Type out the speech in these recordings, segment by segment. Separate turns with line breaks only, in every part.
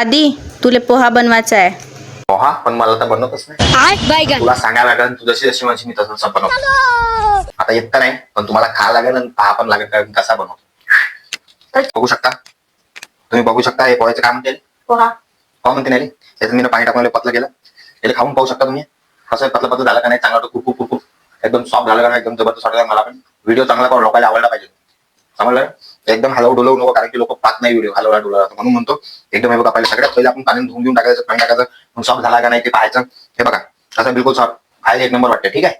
आधी तुले पोहा बनवायचा आहे.
पोहा पण मला तर बनवतच नाही. तुला सांगायला लागेल, तू जशी जशी माझी मी तसं बनवतो. आता येत तर नाही, पण तुम्हाला खा लागेल आणि पहा पण लागेल कारण कसा बनवतो. बघू शकता, तुम्ही बघू शकता हे पोह्याचं काय म्हणते.
पोहा
पोहा म्हणते नाही, त्याच्यात मी पाणी टाकून पतलं केलं. त्याला खाऊन पाहू शकता तुम्ही कसं पतलं पतलं झालं का नाही, चांगलं खूप खूप खूप एकदम सॉफ्ट झालं का नाही, एकदम जबरदस्त वाटलं. मला पण व्हिडिओ चांगला करून लोकांना आवडला पाहिजे, समजलं. एकदम हलव डुलवू नको, कारण की लोक पाहत नाही व्हिडिओ हलवला डुलवला, म्हणून म्हणतो एकदम हे बघा. पहिले सगळ्यात पहिले आपण पाणी धुवून घेऊन टाकायचं, पाणी टाकायचं, सॉफ्ट झाला का नाही ते पाहायचं. हे बघा असं बिलकुल सॉफ्ट, खायला एक नंबर वाटते. ठीक आहे,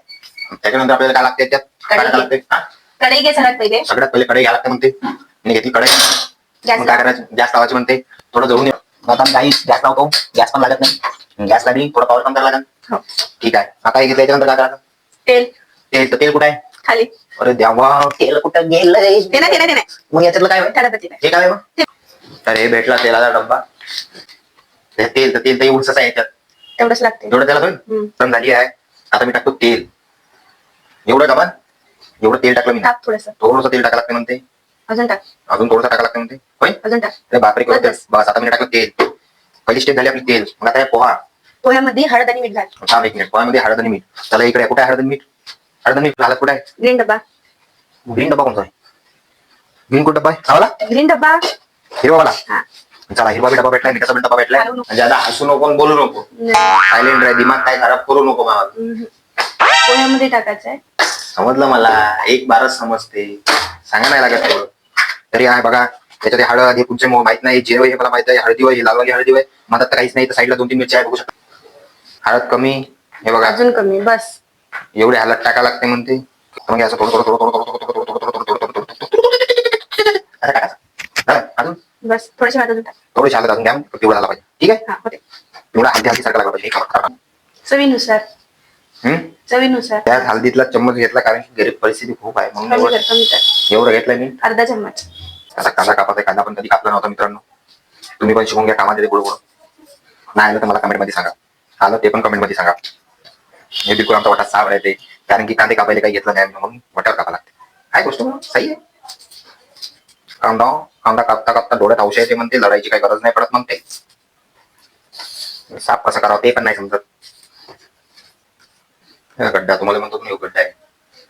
त्याच्यानंतर आपल्याला काय लागते, त्यात काय लागते,
कढई घे
सगळ्यात पहिले कढई घ्यायला लागते म्हणते. मी घेतली कढई, मग काय करायचं, गॅस लावायची म्हणते. थोडं जळून आता काही गॅस लावतो, गॅस पण लागत नाही, गॅस लागली थोडं पावर पण करायला लागेल. ठीक आहे, आता हे घेतलं त्याच्यानंतर काय करायचं, तेल. तर तेल कुठं आहे, खाली. अरे देवा, तेल कुठं गेलं. मग याच्यातलं काय हे काय मग, तर हे भेटला तेलाचा डब्बा. तेल तर एवढंच आहे, याच्यात
एवढंच लागते,
एवढं त्याला पण झाली आहे. आता मी टाकतो तेल, एवढं का एवढं तेल टाकलं मी, थोडंसं तेल टाकायला लागते म्हणते.
अजून टाक,
अजून थोडंसं टाकायला लागते म्हणते. होय, अजून टाक. अरे बापरे, बस आता मी टाकलं तेल. पहिली स्टेप झाली आपली तेल. मग आता पोहा, पोह्यामध्ये हळद आणि मीठ घाल. थांब एक मिनिट, पोह्यामध्ये हळद आणि मीठ. चला इकडे कुठे हळद आणि मीठ, हळद आणि मीठ घालत कुठे आहे,
ग्रीन डब्बा.
ग्रीन डब्बा कोणता आहे, ग्रीन कोण डब्बा आहे,
ग्रीन डब्बा
हिरवावाला. चला हिरवा डबा भेटलाय, मिठाचा डबा भेटलाय. ज्यादा हसू नको, बोलू नको, सायलेंट राह, दिमाग काय खराब करू नको मला.
पोह्यामध्ये टाकायचं आहे,
समजलं मला, एक बारच समजते, सांगा नाही लागत तेवढं तरी आहे. बघा त्याच्यात हळद हे तुमचे माहित नाही, जिरे हे मला माहित आहे, हळदी वय, लालवाली हळदी वय म्हणतात तर काहीच नाही. तर साईडला 2-3 मिरच्या आहे, बघू शकता. हळद कमी, हे बघा
अजून कमी, बस
एवढे हळद टाकायला लागते म्हणते. मग असं थोडं थोडं थोडं थोडं थोडं थोडं थोडं थोडं थोडं थोडं थोडं असं टाकायचं. अजून
बस थोडीशी हळद अजून टाक,
थोडीशी हळद अजून घ्या, तेवढं झाला पाहिजे. ठीक आहे, एवढा हळदी सारखा लागला पाहिजे.
चवीनुसार, चवीनुसार.
त्या हळदीतला चम्मच घेतला, कारण की गरीब परिस्थिती खूप आहे म्हणून एवढं घेतलं मी,
अर्धा चम्मच.
आता कांदा कापायचा, कांदा पण कधी कापला नव्हता मित्रांनो. तुम्ही पण शिकून घ्या कामामध्ये गोड गोड. नाही आलं तर मला कमेंट मध्ये सांगा, आलं ते पण कमेंट मध्ये सांगा. हे बिलकुल आमचा वाटा साफ राहते, कारण की कांदे कापायला काही घेतलं नाही म्हणून वाट्यावर कापा लागते. काय गोष्ट सही आहे. कांदा कापता कापता डोळ्यात औषध येते म्हणते, लढायची काही गरज नाही पडत म्हणते. साफ कसं करावं ते पण नाही समजत. गड्डा तुम्हाला म्हणतो तुम्ही गड्डा आहे,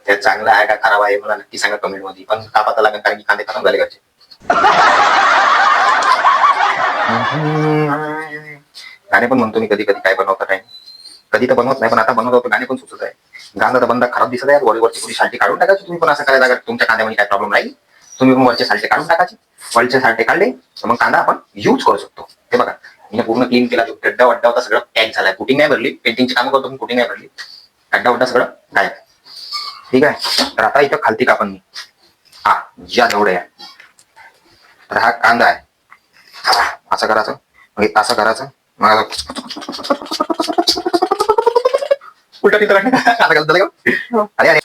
ते चांगलं आहे का खराब आहे मला नक्की सांगा कमेंट मध्ये. पण कापाता लागेल, कारण की कांदे खतम झाले घरचे. गाणे पण म्हणतो मी कधी कधी, काय बनवता टाइम कधी तर बनवत नाही, पण आता बनवत होतो. गाणे पण सुचत आहे, गाणं तर बंदा खराब दिसत आहे. वरची थोडी साल्टी काढून टाकायची. तुम्ही पण असं करायला लागत, तुमच्या कांद्यामध्ये काय प्रॉब्लेम नाही, तुम्ही पण वरचे साल्टे काढून टाकायचे. वरचे साल्टे काढले तर मग कांदा आपण युज करू शकतो. हे बघा मी पूर्ण क्लीन केला, जो गड्डा वड्डा होता सगळं पॅक झालाय. कुटिंग नाही भरली, पेंटिंगची काम करतो, कुटिंग नाही भरली, गड्डा वड्डा सगळं गायब. ठीक आहे, तर आता इथं खालती कापण मी, हा ज्या जेवढे आहे. तर हा कांदा आहे, असं करायचं, मग असं करायचं, मग उलटा तिथं आता घालत का. अरे अरे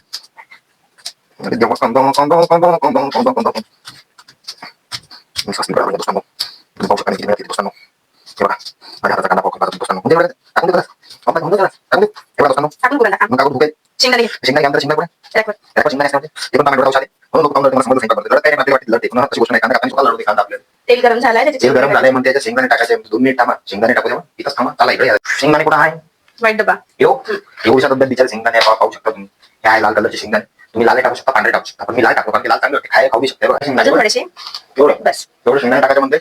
तेल गरम झालाय,
तेल गरम झालंय म्हणते, त्याच्या शेंगदाणे टाकायचे. 2 मिनिट थांबा, शेंगदाणे टाकू द्या. इथंच थांबा, चला इकडे. शेंगदाणे कुठं आहे,
वाईट डबा.
एवढ्या डब्यात बिचारे शेंगदाणे पाहू शकता तुम्ही. हे आहे लाल कलरचे शेंगदाणे, तुम्ही लाल टाकू शकता, पांढरे टाकू शकता, पण मी लाल टाकतो कारण की लाल चांगले होते, खायला खाऊ शकते. एवढं
बस,
एवढं शेंगदाणे टाकायचे म्हणते.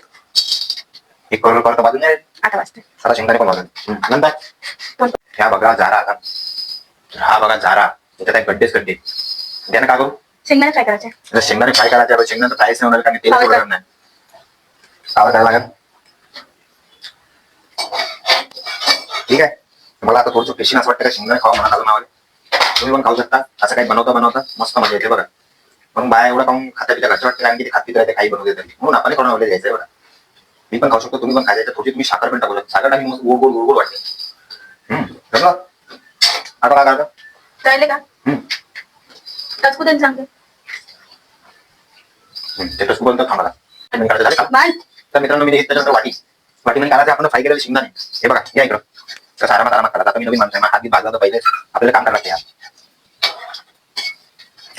एक कलर करता बाजून
8 वाजता
सारा शेंगदाणे पण वाजून नंतर ह्या बघा झारा. आता हा बघा झारा, त्याच्यात आहे गड्डेच गड्डे. त्यानं काय करू,
शेंगदाणे फ्राय करायचे.
शेंगदाणे फ्राय करायचे. शेंगदाणे फ्रायच नाही होणार, कारण तेल सोडणार नाही. सावध करायला लागेल. ठीक आहे, मला आता थोडंसं पेशीन असं वाटतं का शेंगदाणे खावा म्हणा नावाले. तुम्ही पण खाऊ शकता, असं काही बनवता बनवता मस्त मजा येते बघा. पण बाया एवढं खाऊन खाता पिता घरचं वाटतं, कारण की ते खात राहते काही बनवते तरी, म्हणून आपण कोणाला द्यायचं बघा. मी पण खाऊ शकतो, तुम्ही पण खायचं. थोडी तुम्ही साखर पण टाकू शकता, साखर टाकून मस्त गोड गोड गोड गोड वाटते. आता काय करायचं,
कळले का, टचकुदन सांगते
ते टचकुदन तर थांबा. तर मित्रांनो मी त्याच्यानंतर वाटीमध्ये काढायचं आपण फ्राय केलेलं शेंगदाणे. हे बघा या इकडं, कसं आरामात आरामात काढा. आता मी नवीन माणसं आहे, हात भाजला तर पहिले आपल्याला काम करायला लागते.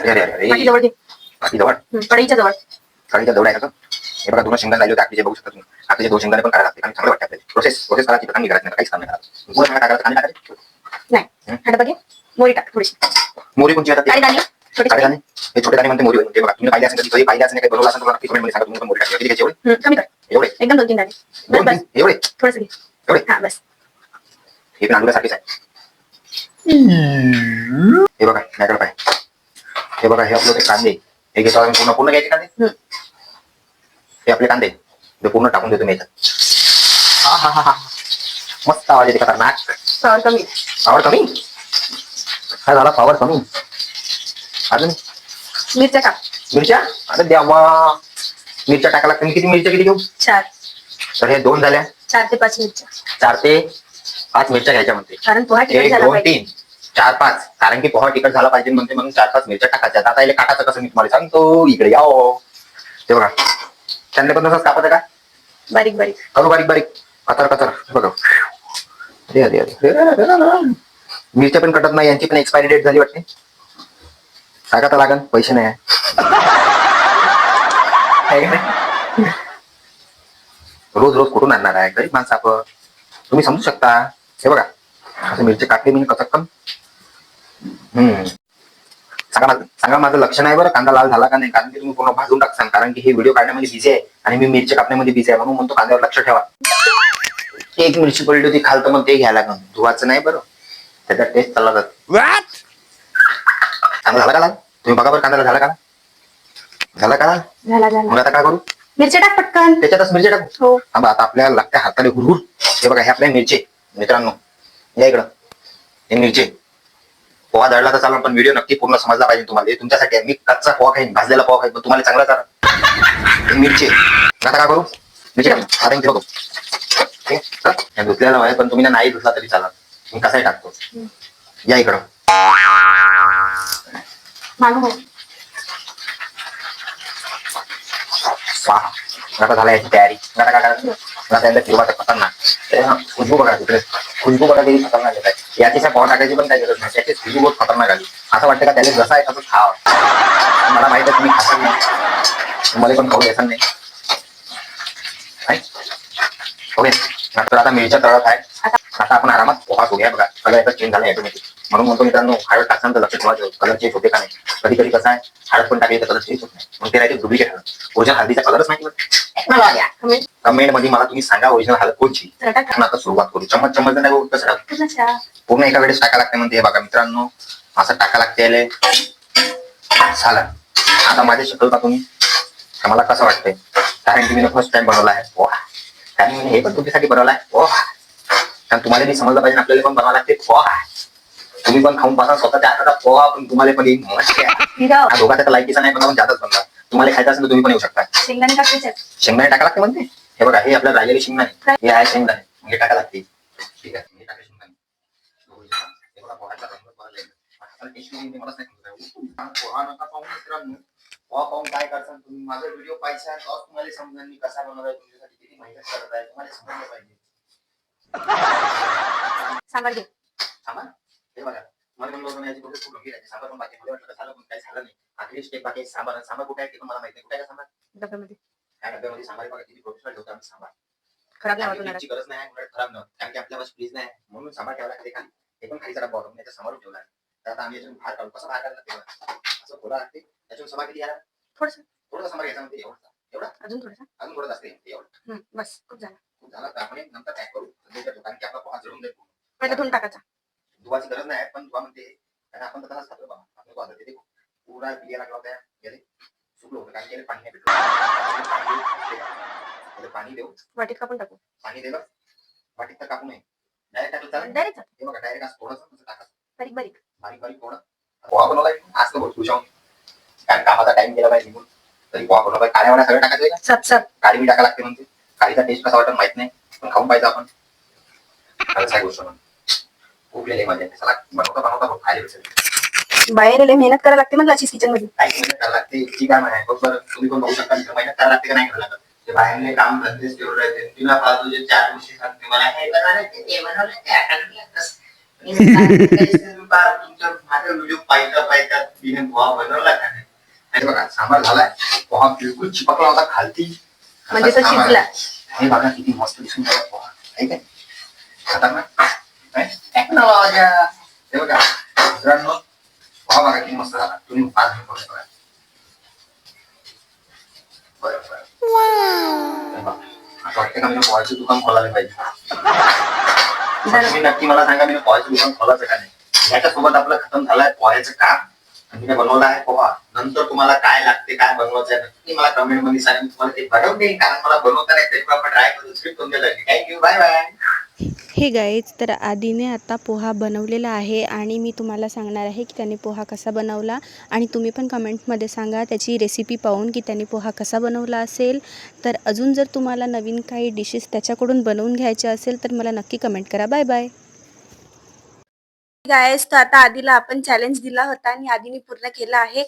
अरे अरे अरे, बाकी जवळ कढईच्या जवळ आहे का, हे बघा दोन शेंगदाणे राहिले होते आखीचे, बघू शकता तुम्ही. आखीचे 2 शेंगदाणे पण करायला लागते आणि चांगलं वाटतं आपल्याला. प्रोसेस करायची तर चांगली करायची, काहीच काम नाही करायचं. पुढे काय करायचं, कांदे टाकायचे.
नाही हट बघे, मोरी टाक थोडीशी.
मोरी कोणची आता
काळी दाणे छोटे
काळे
छोटे.
दाणे, हे छोटे दाणे म्हणते मोरी होते. बघा तुम्ही पाहिले असेल, कधी पाहिले असेल, काही बनवलं असेल तर नक्की कमेंट मध्ये सांगा. तुम्ही पण मोरी टाकली किती घ्यायची, एवढे
कमी कर,
एवढे
एकदम 2-3 दाणे. बस
2
बस
3 एवढे
थोडंसं घे.
एवढे
हा बस.
हे पण आलूसारखेच आहे. हे बघा माझ्याकडे पाय. हे बघा हे आपले होते कांदे. हे घेतो आम्ही पूर्ण पूर्ण घ्यायचे कांदे. हे आपले कांदे ते पूर्ण टाकून देतो मी याच्यात. हा हा हा हा मस्त आवाज येते खतरनाक.
पावर कमी.
पावर कमी काय झाला, पावर कमी. अजून
मिरच्या टाक.
मिरच्या, अरे देवा मिरच्या टाकायला लागते. किती मिरच्या किती घेऊ?
4
तर हे 2 झाल्या.
4 ते 5 मिरच्या.
4 ते 5 मिरच्या घ्यायच्या म्हणते.
कारण पोहा तिखट
1
झाला
2
पाहिजे.
3 4 5 कारण की पोहा तिखट झाला पाहिजे म्हणते, म्हणून 4 5 मिरच्या टाकायच्या. आता याला काटाचं कसं मी तुम्हाला सांगतो, इकडे याओ. ते बघा त्यांना पण तसंच कापायचं का?
बारीक बारीक
करू बारीक बारीक कतर कतर. बघा अरे अरे अरे मिरच्या पण कटत नाही. यांची पण एक्सपायरी डेट झाली वाटते. सांगा तर लागन, पैसे नाही आहे. आहे का नाही? रोज रोज कुठून आणणार आहे, गरीब माणसं आपण, तुम्ही समजू शकता. हे बघा असं मिरची काटली मी कचक्कन. सांगा माझं लक्ष नाही बरं कांदा लाल झाला का नाही, कारण की तुम्ही पूर्ण भाजून टाकसान. कारण की हे व्हिडिओ काढण्यामध्ये बिझी आहे आणि मी मिरची कापण्यामध्ये बिझी आहे, म्हणून म्हणतो कांद्यावर लक्ष ठेवा. एक मिरची पडली होती खाल तर मग ते घ्यायला लागलं. धुवाचं नाही बरं, त्याचा टेस्ट चालला जात. कांदा झाला का लाल? तुम्ही बघा बरं कांदा झाला का, झाला का?
झाला झाला.
मग आता काय करू?
मिरच्या टाक पटकन.
त्याच्यातच मिरची टाकू.
हो
आता आपल्याला लागत्या हाताने हुरहुर. हे बघा हे आपल्या मिरची मित्रांनो, या इकडं. हे मिरची पोहा दळला तर चालू, पण व्हिडिओ नक्की पूर्ण समजला पाहिजे तुम्हाला. हे तुमच्यासाठी आहे. मी कच्चा पोहा खाईन, भाजलेला पोहा खाईन, पण तुम्हाला चांगला चालला. मिरची आता काय करू? मिरची आता इथे बघू. धुतल्याला आहे, पण तुम्ही नाही धुतला तरी चालत. मी कसाही टाकतो. या इकडं
मागं हो.
आता झाला याची तयारी. आता काय करायचं? त्याला फिरवायचं खतरनाक. खुशबू बघा तिकडे, खुशबू बघा किती खतरनाक येत आहे. याची पोहा टाकायची पण काही गरज नाही. त्याची खुशबू बहुत खतरनाक आली. असं वाटतं का त्याला जसा आहे तसंच खावं. मला माहित आहे तुम्ही खात नाही, मला पण खाऊ द्यायचं नाही. ओके नंतर आता मिरच्या तळत आहे. आता आपण आरामात पोहा करूया. बघा सगळं एकच चेंज झालं ऑटोमॅटिक. म्हणून म्हणतो मित्रांनो, हळद टाकताना तर लक्ष ठेवायचं कलर चेंज होते का नाही. कधी कधी कसं आहे, हळद पण टाकली तर कलर चेंज होत नाही, मग ते राहते डुप्लिकेट हळद. ओरिजिनल हळदीचा कलरच नाही. कमेंट मध्ये मला तुम्ही सांगा ओरिजिनल हळद कोणची. आपण आता सुरुवात करू. चम्मच चम्मच नाही कसं टाकू, पूर्ण एका वेळेस टाका लागते म्हणते. हे बघा मित्रांनो असं टाका लागते. झालं. आता माझे शिकवता का तुम्ही, मला कसं वाटतंय, कारण की मी फर्स्ट टाइम बनवला आहे पोहा. कारण मी हे पण तुमच्यासाठी बनवला आहे पोहा. कारण तुम्हाला मी समजलं पाहिजे, आपल्याला पण बनवावं लागते पोहा. तुम्ही पण खाऊन पाहा स्वतःच्या हाताचा पोहा, पण तुम्हाला पण दोघांचा लायकीचा नाही, पण जातच बनला. तुम्हाला खायचं असेल तर तुम्ही पण येऊ शकता.
शेंगदाणे टाकायचे.
शेंगदाणे टाका लागते म्हणते. हे बघा हे आपल्याला राहिलेले शेंगदाणे, हे आहे शेंगदाणे, म्हणजे टाका लागते. ठीक आहे हे टाका शेंगदाणे. हे बघा पोहाचा रंग बदलला. टेस्टी मलाच नाही पोहा नका पाहून मित्रांनो. पोहा पाहून काय करता तुम्ही, माझा व्हिडिओ पाहिजे तुम्हाला समजा मी कसा बनवलाय, तुमच्यासाठी किती मेहनत करत आहे तुम्हाला समजलं पाहिजे.
सांबार घे.
सांबार हे बघा मला पण लोक याची प्रोसेस खूप लंबी राहते. सांबार पण बाकी मला वाटलं झालं, पण काही झालं नाही. आखरी स्टेप बाकी सांबार. सांबार कुठे आहे ते पण मला माहिती नाही. कुठे आहे का सांबार?
डब्यामध्ये.
त्या डब्यामध्ये सांबार बघा किती प्रोफेशनल ठेवतो आम्ही सांबार.
खराब नाही होणार.
गरज नाही आहे, खराब नाही, कारण की आपल्याला फ्रीज नाही म्हणून सांबार ठेवायला लागते. खाली हे पण खालीचा डब्बा होता, समोर ठेवला. तर आता आम्ही याच्यातून बाहेर काढू. कसं बाहेर काढला तेव्हा असं थोडा लागते. त्याच्यातून सांबार किती यायला थोडंसं सांबार घ्यायचा म्हणते. एवढा एवढा
अजून थोडंसं.
अजून थोडं जास्त एवढं
बस खूप झाला.
खूप झाला. तर आपण नंतर पॅक करू, कारण की आपला पोहा जळून जाईल.
पहिला धुवून टाकायचा.
धुवाची गरज नाही, पण धुवा म्हणते कारण आपण तर तसाच खातो बाबा. आपण तो आदत येते पुरा क्लिअर लागला होता याले सुकलो होतं, कारण की पाणी नाही भेटलं. पाणी देऊ,
वाटीत कापून टाकू.
पाणी दिलं वाटीत तर कापू नये, डायरेक्ट टाकलं चालेल.
डायरेक्ट
हे बघा डायरेक्ट असं थोडंसं कसं टाकायचं
बारीक बारीक
बारीक बारीक थोडं. पोहा बनवला आज तर बहुत खुश आहो, कारण कामाचा टाइम गेला पाहिजे निघून. तरी पोहा बनवला काळ्यावाड्या सगळं टाकायचं का?
सब सब
काळी बी टाका लागते म्हणते. काळीचा टेस्ट कसा वाटत माहित नाही, पण खाऊन पाहिजे आपण. काय गोष्ट म्हणून खूप लई मजा येते. चला बनवता बनवता खायला भेटेल.
बाहेर लय मेहनत करायला लागते म्हणजे अशीच किचन मध्ये.
काही मेहनत करायला लागते ती काय आहे बरोबर. तुम्ही पण बघू शकता मेहनत करायला लागते का नाही करायला लागत. ते बाहेरले काम धंदेच तेवढं राहते. तिला फालतूचे 4 गोष्टी सांगते मला हे बनवलं ते बनवलं त्या तुमच्या माझा व्हिडिओ पाहिजे तिने पोहा बनवला का नाही. बघा सांबार झालाय. पोहा बिलकुल चिपकला होता खालती
म्हणजे तो
असाच आम्हाला-
शिजला.
हे बघा किती मस्त दिसून राहिला पोहा. आहे काय? खतरनाक. काय? टेक्नॉलॉजी. हे बघा मित्रांनो, पोहा बघा किती मस्त झाला. तुम्ही पाच मिनिट बघा. बरं. हे बघा. असं वाटतं का मी पोहाचं दुकान खोलायला पाहिजे. तुम्ही नक्की मला सांगा, मी पोहाचं दुकान खोलायचं का नाही. याच्यासोबत आपलं खतम झालंय पोह्याचं काम. आणि मी बनवला आहे पोहा. नंतर तुम्हाला काय लागते, काय बनवायचं आहे, नक्की मला कमेंट मध्ये सांगा. मी तुम्हाला ते बनवून देईन, कारण मला बनवता नाही तरी आपण ट्राय करू. स्क्रिप्ट तुमच्यासाठी. Thank you, bye bye.
Hey guys, तर आधीने आता पोहा बनवलेला आहे आणि मी तुम्हाला सांगणार आहे की त्याने पोहा कसा बनवला. आणि तुम्ही पण कमेंटमध्ये सांगा त्याची रेसिपी पाहून की त्याने पोहा कसा बनवला असेल. तर अजून जर तुम्हाला नवीन काही डिशेस त्याच्याकडून बनवून घ्यायच्या असेल तर मला नक्की कमेंट करा. Bye bye.
गायस, तर आता आधीला आपण चॅलेंज दिला होता आणि आधीने पूर्ण केला आहे.